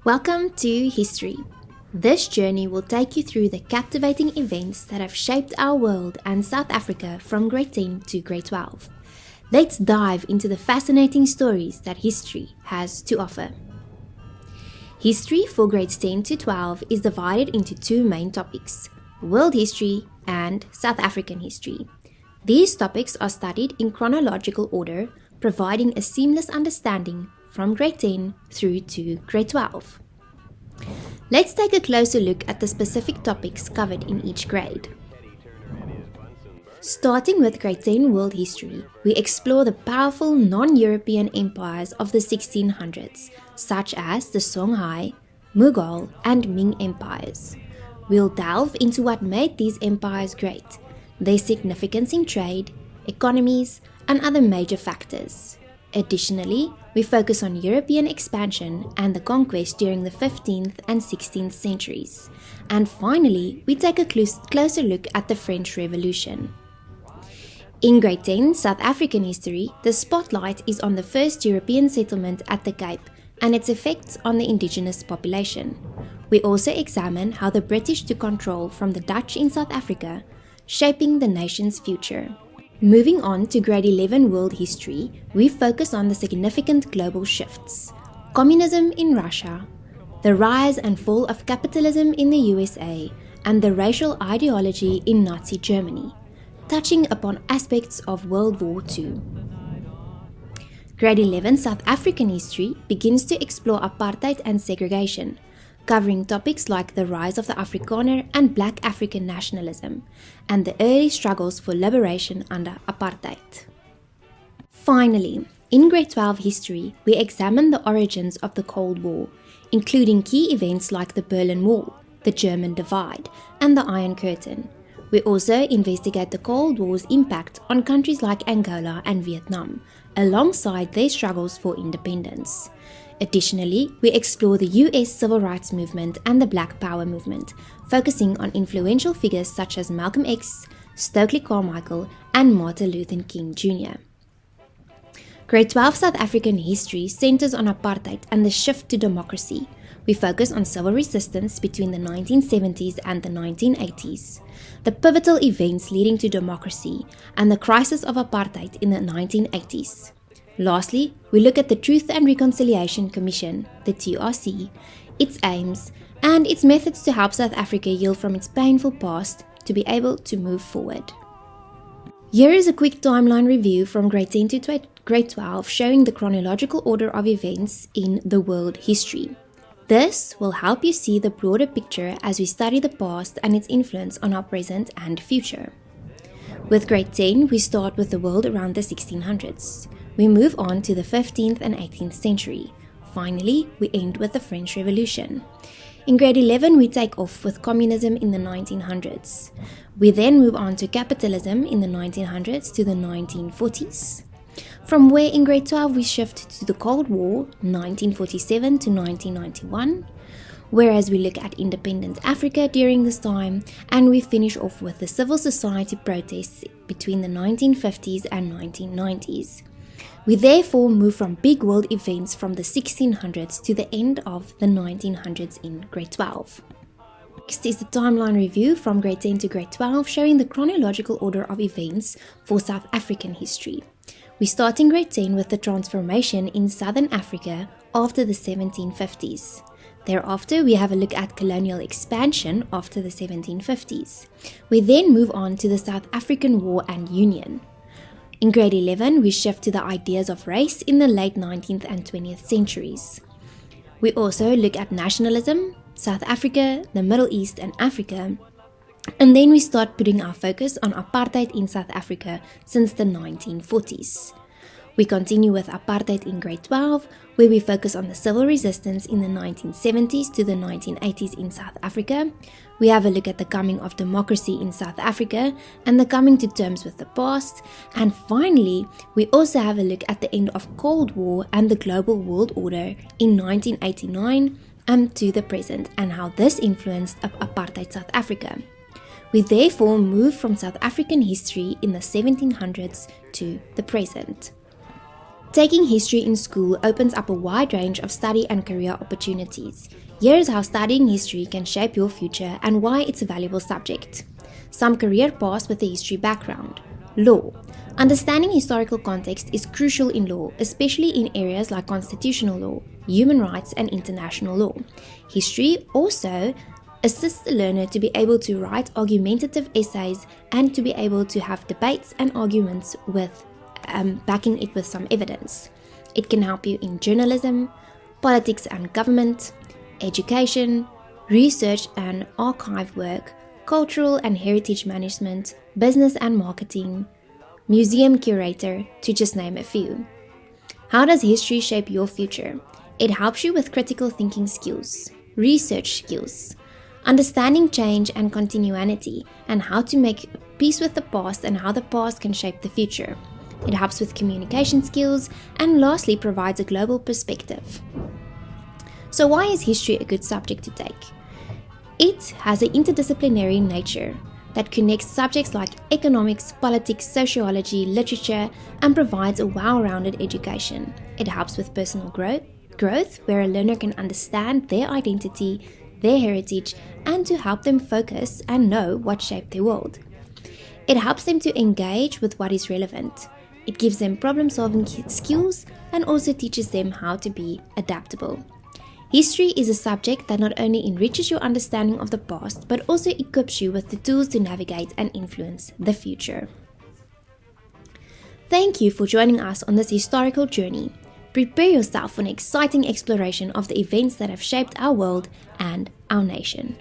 Welcome to History. This journey will take you through the captivating events that have shaped our world and South Africa from grade 10 to grade 12. Let's dive into the fascinating stories that history has to offer. History for grades 10 to 12 is divided into two main topics: world history and South African history. These topics are studied in chronological order, providing a seamless understanding from grade 10 through to grade 12. Let's take a closer look at the specific topics covered in each grade. Starting with grade 10 world history, we explore the powerful non-European empires of the 1600s, such as the Songhai, Mughal, and Ming empires. We'll delve into what made these empires great, their significance in trade, economies, and other major factors. Additionally, we focus on European expansion and the conquest during the 15th and 16th centuries. And finally, we take a closer look at the French Revolution. In grade 10 South African history, the spotlight is on the first European settlement at the Cape and its effects on the indigenous population. We also examine how the British took control from the Dutch in South Africa, shaping the nation's future. Moving on to grade 11 world history, we focus on the significant global shifts: communism in Russia, the rise and fall of capitalism in the USA, and the racial ideology in Nazi Germany, touching upon aspects of World War II. Grade 11 South African history begins to explore apartheid and segregation, covering topics like the rise of the Afrikaner and Black African nationalism, and the early struggles for liberation under apartheid. Finally, in grade 12 history, we examine the origins of the Cold War, including key events like the Berlin Wall, the German Divide, and the Iron Curtain. We also investigate the Cold War's impact on countries like Angola and Vietnam, alongside their struggles for independence. Additionally, we explore the US Civil Rights Movement and the Black Power movement, focusing on influential figures such as Malcolm X, Stokely Carmichael, and Martin Luther King Jr. Grade 12 South African history centers on apartheid and the shift to democracy. We focus on civil resistance between the 1970s and the 1980s, the pivotal events leading to democracy, and the crisis of apartheid in the 1980s. Lastly, we look at the Truth and Reconciliation Commission, the TRC, its aims, and its methods to help South Africa heal from its painful past to be able to move forward. Here is a quick timeline review from grade 10 to grade 12 showing the chronological order of events in the world history. This will help you see the broader picture as we study the past and its influence on our present and future. With grade 10, we start with the world around the 1600s. We move on to the 15th and 18th century. Finally, we end with the French Revolution. In grade 11, we take off with communism in the 1900s. We then move on to capitalism in the 1900s to the 1940s. From where in grade 12 we shift to the Cold War, 1947 to 1991, whereas we look at independent Africa during this time, and we finish off with the civil society protests between the 1950s and 1990s. We therefore move from big world events from the 1600s to the end of the 1900s in grade 12. Next is the timeline review from grade 10 to grade 12 showing the chronological order of events for South African history. We start in grade 10 with the transformation in Southern Africa after the 1750s. Thereafter, we have a look at colonial expansion after the 1750s. We then move on to the South African War and Union. In grade 11, we shift to the ideas of race in the late 19th and 20th centuries. We also look at nationalism, South Africa, the Middle East and Africa, and then we start putting our focus on apartheid in South Africa since the 1940s. We continue with apartheid in grade 12, where we focus on the civil resistance in the 1970s to the 1980s in South Africa. We have a look at the coming of democracy in South Africa and the coming to terms with the past. And finally, we also have a look at the end of Cold War and the global world order in 1989 to the present and how this influenced apartheid South Africa. We therefore move from South African history in the 1700s to the present. Taking history in school opens up a wide range of study and career opportunities. Here's how studying history can shape your future and why it's a valuable subject. Some career paths with a history background. Law. Understanding historical context is crucial in law, especially in areas like constitutional law, human rights, and international law. History also assists the learner to be able to write argumentative essays and to be able to have debates and arguments with backing it with some evidence. It can help you in journalism, politics and government, education, research and archive work, cultural and heritage management, business and marketing, museum curator, to just name a few. How does history shape your future? It helps you with critical thinking skills, research skills, understanding change and continuity, and how to make peace with the past and how the past can shape the future. It helps with communication skills, and lastly provides a global perspective. So why is history a good subject to take? It has an interdisciplinary nature that connects subjects like economics, politics, sociology, literature, and provides a well-rounded education. It helps with personal growth, where a learner can understand their identity, their heritage, and to help them focus and know what shaped their world. It helps them to engage with what is relevant. It gives them problem-solving skills and also teaches them how to be adaptable. History is a subject that not only enriches your understanding of the past, but also equips you with the tools to navigate and influence the future. Thank you for joining us on this historical journey. Prepare yourself for an exciting exploration of the events that have shaped our world and our nation.